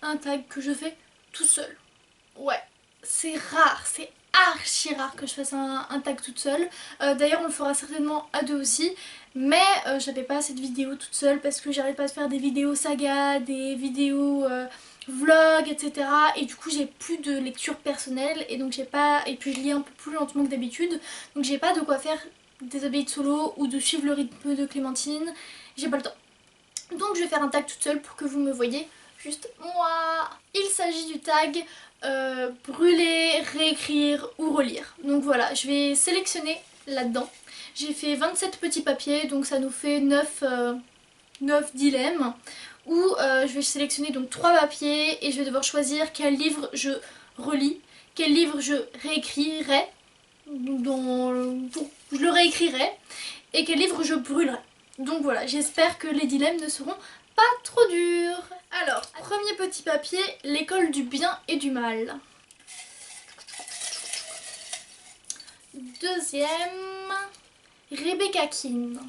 un tag que je fais tout seul. Ouais, c'est rare, c'est archi rare que je fasse un tag toute seule. D'ailleurs on le fera certainement à deux aussi. Mais j'avais pas assez de vidéos toute seule parce que j'arrête pas de faire des vidéos saga, des vidéos vlog, etc. Et du coup j'ai plus de lecture personnelle et donc j'ai pas. Et puis je lis un peu plus lentement que d'habitude. Donc j'ai pas de quoi faire des updates solo ou de suivre le rythme de Clémentine. J'ai pas le temps. Donc je vais faire un tag toute seule pour que vous me voyez juste moi. Il s'agit du tag brûler, réécrire ou relire. Donc voilà, je vais sélectionner là-dedans. J'ai fait 27 petits papiers, donc ça nous fait 9 dilemmes. Où je vais sélectionner donc 3 papiers et je vais devoir choisir quel livre je relis, quel livre je réécrirai, je le réécrirai, et quel livre je brûlerai. Donc voilà, j'espère que les dilemmes ne seront pas trop durs. Alors, premier petit papier, l'école du bien et du mal. Deuxième, Rebecca Keane.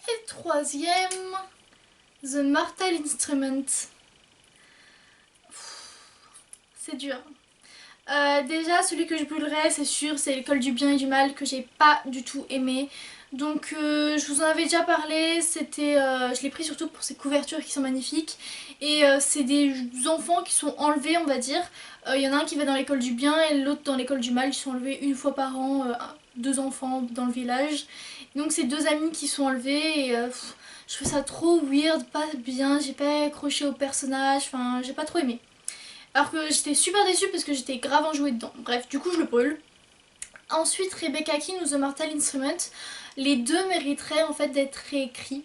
Et troisième, The Mortal Instrument. C'est dur. Déjà celui que je brûlerai c'est sûr, c'est l'école du bien et du mal que j'ai pas du tout aimé. Donc je vous en avais déjà parlé, je l'ai pris surtout pour ses couvertures qui sont magnifiques. Et c'est des enfants qui sont enlevés on va dire. Il y en a un qui va dans l'école du bien et l'autre dans l'école du mal. Ils sont enlevés une fois par an, deux enfants dans le village. Donc c'est deux amis qui sont enlevés et je trouve ça trop weird, pas bien, j'ai pas accroché au personnage, enfin j'ai pas trop aimé. Alors que j'étais super déçue parce que j'étais grave enjouée dedans. Bref, du coup je le brûle. Ensuite, Rebecca Keane ou The Mortal Instrument. Les deux mériteraient en fait d'être réécrits.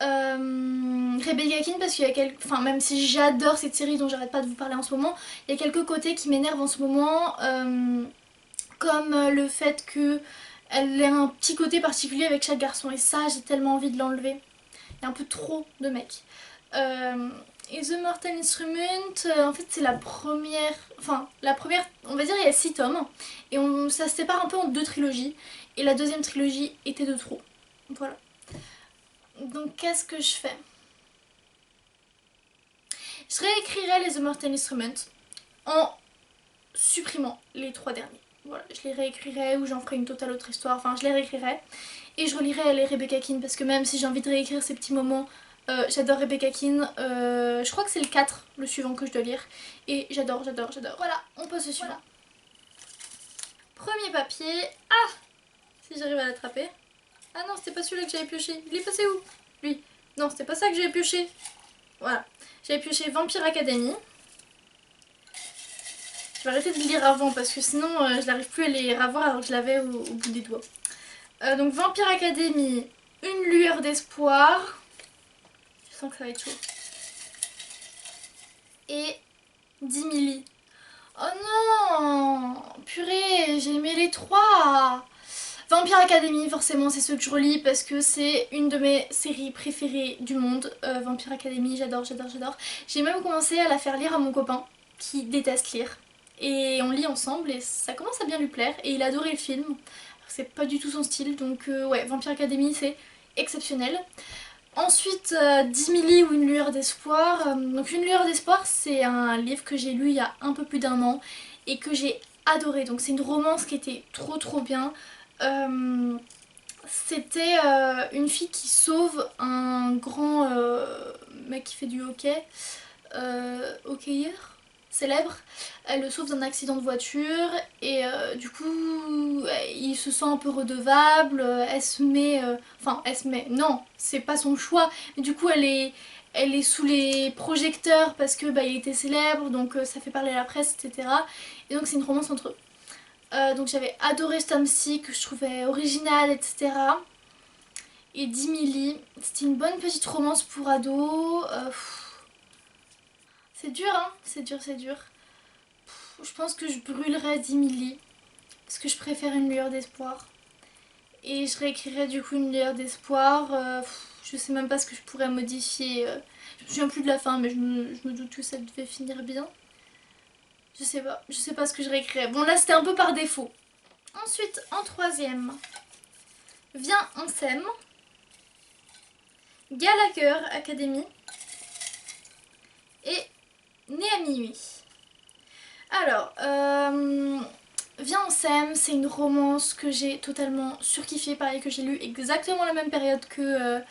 Rebecca Keane parce qu'il y a quelques... Enfin, même si j'adore cette série dont j'arrête pas de vous parler en ce moment, il y a quelques côtés qui m'énervent en ce moment. Comme le fait qu'elle ait un petit côté particulier avec chaque garçon. Et ça, j'ai tellement envie de l'enlever. Il y a un peu trop de mecs. Et The Mortal Instrument, en fait c'est la première, on va dire il y a 6 tomes et ça se sépare un peu en deux trilogies et la deuxième trilogie était de trop. Voilà. Donc qu'est-ce que je fais? Je réécrirai les The Mortal Instrument en supprimant les 3 derniers. Voilà, je les réécrirai ou j'en ferai une totale autre histoire, enfin je les réécrirai. Et je relirai les Rebecca Keane parce que même si j'ai envie de réécrire ces petits moments, j'adore Rebecca Keane. Je crois que c'est le 4, le suivant que je dois lire. Et j'adore. Voilà, on passe au suivant. Voilà. Premier papier. Ah, si j'arrive à l'attraper. Ah non, c'était pas celui-là que j'avais pioché. Il est passé où, lui? Non, c'était pas ça que j'avais pioché. Voilà. J'avais pioché Vampire Academy. Je vais arrêter de lire avant parce que sinon je n'arrive plus à les revoir alors que je l'avais au bout des doigts. Donc Vampire Academy, une lueur d'espoir. Je sens que ça va être chaud. Et 10 milli. Oh non, purée, j'ai aimé les 3. Vampire Academy, forcément, c'est ceux que je relis parce que c'est une de mes séries préférées du monde. Vampire Academy, j'adore. J'ai même commencé à la faire lire à mon copain qui déteste lire. Et on lit ensemble et ça commence à bien lui plaire. Et il a adoré le film. C'est pas du tout son style, donc ouais, Vampire Academy, c'est exceptionnel. Ensuite, 10 milli ou une lueur d'espoir. Donc une lueur d'espoir, c'est un livre que j'ai lu il y a un peu plus d'un an et que j'ai adoré. Donc c'est une romance qui était trop bien. C'était une fille qui sauve un grand mec qui fait du hockey, hockeyeur célèbre. Elle le sauve d'un accident de voiture et du coup il se sent un peu redevable, elle se met, non c'est pas son choix, mais du coup elle est sous les projecteurs parce que il était célèbre donc ça fait parler à la presse, etc. Et donc c'est une romance entre eux. Donc j'avais adoré ce tome-ci que je trouvais original, etc. Et 10 milli, c'était une bonne petite romance pour ados. C'est dur hein, c'est dur. Je pense que je brûlerais 10 milli parce que je préfère une lueur d'espoir. Et je réécrirais du coup une lueur d'espoir. Je sais même pas ce que je pourrais modifier. Je me souviens plus de la fin mais je me doute que ça devait finir bien. Je sais pas ce que je réécrirais. Bon là c'était un peu par défaut. Ensuite en troisième, Viens on s'aime. Gallagher Academy et Né à minuit. Alors, Viens on s'aime, c'est une romance que j'ai totalement surkiffée, pareil que j'ai lu exactement la même période que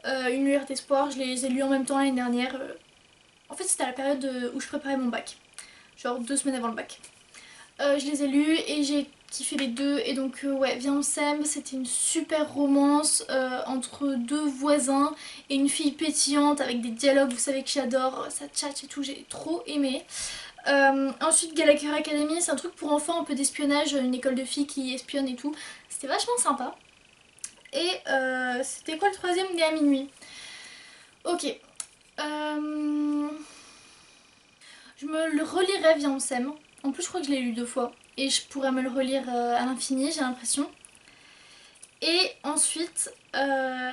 Une lueur d'espoir, je les ai lus en même temps l'année dernière. En fait c'était à la période où je préparais mon bac, genre 2 semaines avant le bac. Je les ai lus et j'ai kiffé les deux et donc ouais, Viens on s'aime, c'était une super romance entre deux voisins et une fille pétillante avec des dialogues, vous savez que j'adore, ça tchatche et tout, j'ai trop aimé. Ensuite Gallagher Academy, c'est un truc pour enfants, un peu d'espionnage, une école de filles qui espionne et tout, c'était vachement sympa. Et c'était quoi le troisième? Né à minuit. Ok. Je me le relirai, Viens on s'aime. En plus je crois que je l'ai lu 2 fois. Et je pourrais me le relire à l'infini, j'ai l'impression. Et ensuite... En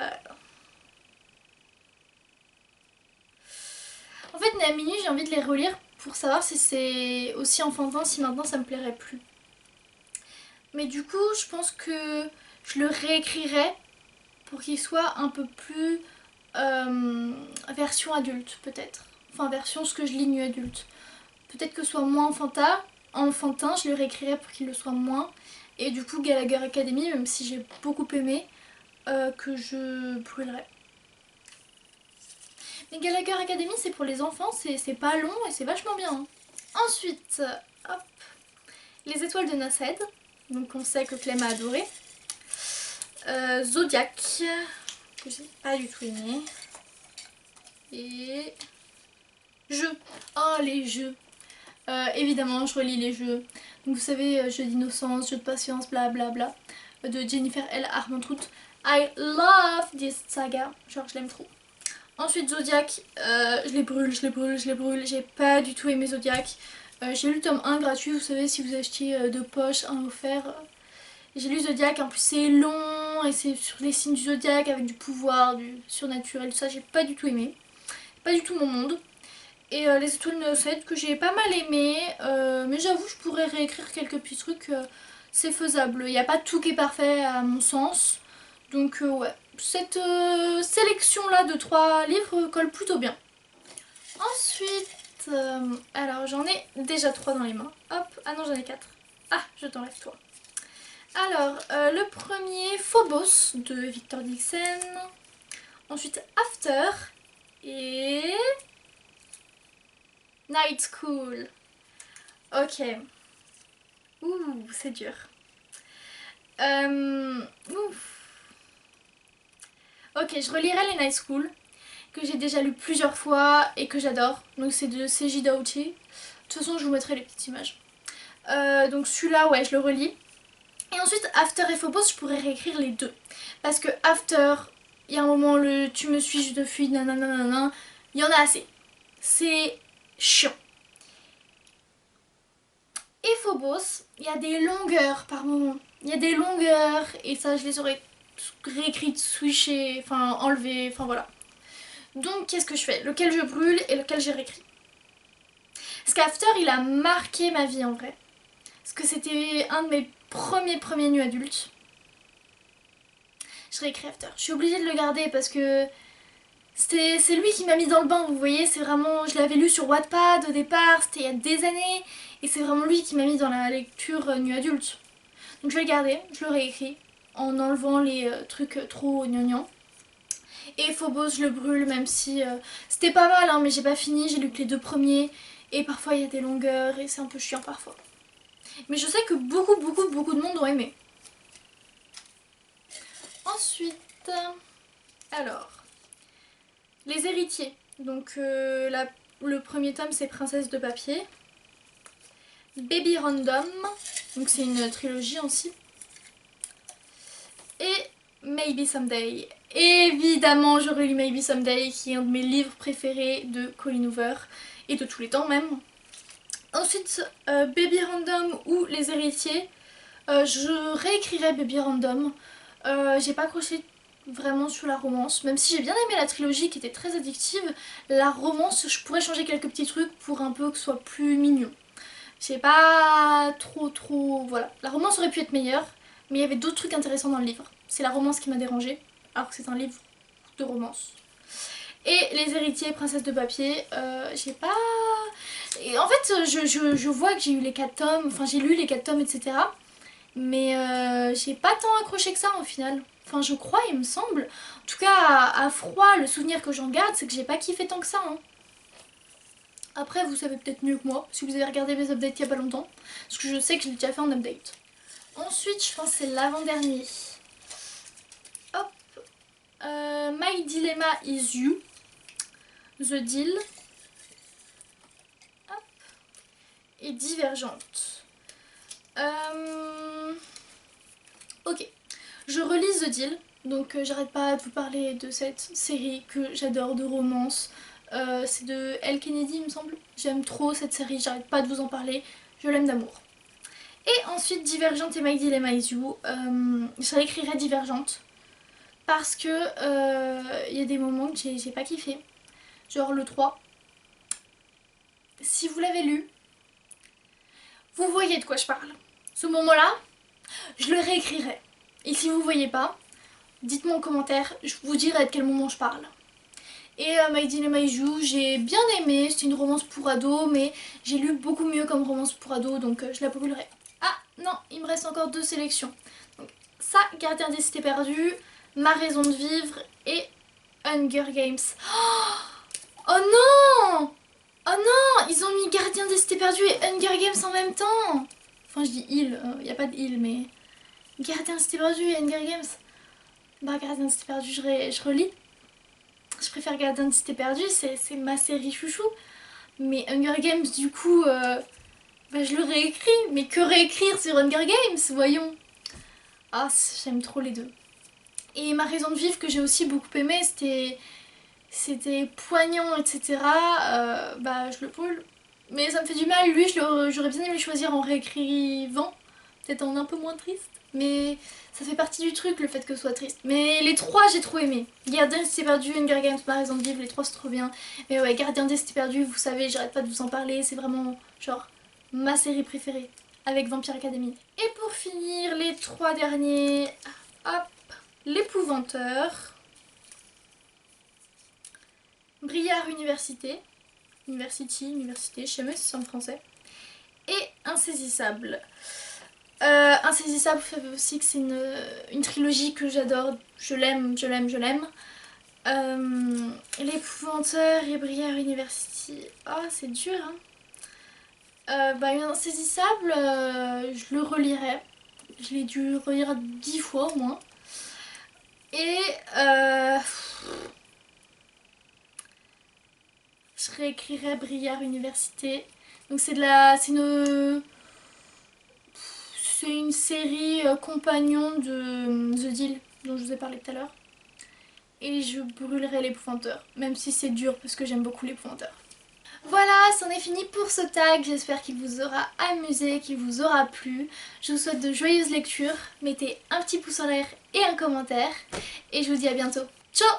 fait, Né à minuit, j'ai envie de les relire pour savoir si c'est aussi enfantin, si maintenant ça me plairait plus. Mais du coup, je pense que je le réécrirai pour qu'il soit un peu plus version adulte, peut-être. Enfin, version ce que je lis nu adulte. Peut-être que ce soit moins enfantin, je le réécrirai pour qu'il le soit moins. Et du coup, Gallagher Academy, même si j'ai beaucoup aimé, que je brûlerai. Mais Gallagher Academy, c'est pour les enfants, c'est pas long et c'est vachement bien. Hein. Ensuite, hop, Les étoiles de Nased, donc on sait que Clem a adoré. Zodiac, que j'ai pas du tout aimé. Et... Jeux. Oh, les jeux. Évidemment, je relis les jeux. Donc vous savez, jeux d'innocence, jeux de patience, blablabla. De Jennifer L. Armentrout. I love this saga. Genre, je l'aime trop. Ensuite, Zodiac, je les brûle, je les brûle, je les brûle. J'ai pas du tout aimé Zodiac. J'ai lu le tome 1 gratuit, vous savez, si vous achetiez de poche, un offert. J'ai lu Zodiac, en plus c'est long et c'est sur les signes du Zodiac avec du pouvoir, du surnaturel, tout ça. J'ai pas du tout aimé. Pas du tout mon monde. Et les étoiles de 7 que j'ai pas mal aimé, mais j'avoue je pourrais réécrire quelques petits trucs, c'est faisable. Il n'y a pas tout qui est parfait à mon sens. Donc ouais, cette sélection là de 3 livres colle plutôt bien. Ensuite, alors j'en ai déjà 3 dans les mains. Hop, ah non j'en ai 4. Ah, je t'enlève toi. Alors, le premier, Phobos de Victor Dixon. Ensuite, After. Et... Night School. Ok. Ouh, c'est dur. Ouf. Ok, je relirai les Night School, que j'ai déjà lu plusieurs fois et que j'adore. Donc c'est de Seiji Daochi. De toute façon, je vous mettrai les petites images. Donc celui-là, ouais, je le relis. Et ensuite, After et Phobos, je pourrais réécrire les deux. Parce que After, il y a un moment, le tu me suis, je te fuis, nanana, il y en a assez. C'est chiant. Et Phobos, il y a des longueurs par moment. Il y a des longueurs et ça je les aurais réécrites, switchées, enfin enlevées, enfin voilà. Donc qu'est-ce que je fais? Lequel je brûle et lequel j'ai réécrit? Parce qu'After il a marqué ma vie en vrai. Parce que c'était un de mes premiers nus adultes. Je réécris After. Je suis obligée de le garder parce que c'est lui qui m'a mis dans le bain, vous voyez, c'est vraiment... Je l'avais lu sur Wattpad au départ, c'était il y a des années, et c'est vraiment lui qui m'a mis dans la lecture nu adulte. Donc je vais le garder, je le réécris, en enlevant les trucs trop gnangnans. Et Phobos, je le brûle, même si c'était pas mal, hein, mais j'ai pas fini, j'ai lu que les 2 premiers, et parfois il y a des longueurs, et c'est un peu chiant parfois. Mais je sais que beaucoup de monde ont aimé. Ensuite, alors... Les héritiers. Donc le premier tome c'est Princesse de papier. Baby Random. Donc c'est une trilogie aussi. Et Maybe Someday. Évidemment je relis Maybe Someday qui est un de mes livres préférés de Colleen Hoover. Et de tous les temps même. Ensuite Baby Random ou Les héritiers. Je réécrirai Baby Random. J'ai pas accroché vraiment sur la romance, même si j'ai bien aimé la trilogie qui était très addictive, la romance je pourrais changer quelques petits trucs pour un peu que ce soit plus mignon. J'ai pas trop... Voilà, la romance aurait pu être meilleure, mais il y avait d'autres trucs intéressants dans le livre. C'est la romance qui m'a dérangée, alors que c'est un livre trucs de romance. Et Les Héritiers, Princesse de papier, j'ai pas... Et en fait, je vois que j'ai eu les 4 tomes, enfin j'ai lu les 4 tomes, etc. Mais j'ai pas tant accroché que ça au final. Enfin je crois, il me semble. En tout cas, à froid, le souvenir que j'en garde, c'est que j'ai pas kiffé tant que ça. Hein. Après, vous savez peut-être mieux que moi, si vous avez regardé mes updates il y a pas longtemps. Parce que je sais que je l'ai déjà fait en update. Ensuite, je pense que c'est l'avant-dernier. Hop. My Dilemma is You. The Deal. Hop. Et Divergente. Ok. Je relis The Deal. Donc j'arrête pas de vous parler de cette série que j'adore de romance. C'est de Elle Kennedy il me semble. J'aime trop cette série, j'arrête pas de vous en parler. Je l'aime d'amour. Et ensuite Divergente et My Dilemma is You. Je réécrirai Divergente. Parce que y a des moments que j'ai pas kiffé. Genre le 3. Si vous l'avez lu, vous voyez de quoi je parle. Ce moment-là, je le réécrirai. Et si vous voyez pas, dites-moi en commentaire, je vous dirai de quel moment je parle. Et My Dilemma is You, j'ai bien aimé, c'est une romance pour ados, mais j'ai lu beaucoup mieux comme romance pour ados, donc je la brûlerai. Ah non, il me reste encore 2 sélections. Donc ça, Gardien des cités perdues, Ma raison de vivre et Hunger Games. Oh non! Oh non! Ils ont mis Gardien des cités perdues et Hunger Games en même temps. Enfin je dis il, y a pas de il, mais... Gardien des cités perdues et Hunger Games. Bah Gardien des cités perdues, je relis. Je préfère Gardien des cités perdues, c'est ma série chouchou. Mais Hunger Games du coup, bah, je le réécris. Mais que réécrire sur Hunger Games, voyons. Ah, j'aime trop les deux. Et Ma raison de vivre que j'ai aussi beaucoup aimé, c'était poignant, etc. Bah je le brûle. Mais ça me fait du mal, lui j'aurais bien aimé choisir en réécrivant. Peut-être en un peu moins triste. Mais ça fait partie du truc le fait que ce soit triste. Mais les 3 j'ai trop aimé. Gardien des cités perdues, Hunger Games, Ma raison de vivre, les 3 c'est trop bien. Mais ouais, Gardien des cités perdues, vous savez, j'arrête pas de vous en parler. C'est vraiment genre ma série préférée avec Vampire Academy. Et pour finir, les 3 derniers, hop, L'Épouvanteur, Briard Université, Université, je sais même si c'est en français, et Insaisissable. Insaisissable, vous savez aussi que c'est une trilogie que j'adore, je l'aime. L'Épouvanteur et Briard University, ah c'est dur hein. Bah Insaisissable, je le relirai, je l'ai dû relire 10 fois au moins. Et je réécrirai Briard Université. Donc c'est une série compagnon de The Deal dont je vous ai parlé tout à l'heure. Et je brûlerai l'Épouvanteur, même si c'est dur parce que j'aime beaucoup l'Épouvanteur. Voilà, c'en est fini pour ce tag, j'espère qu'il vous aura amusé, qu'il vous aura plu. Je vous souhaite de joyeuses lectures, mettez un petit pouce en l'air et un commentaire, et je vous dis à bientôt. Ciao!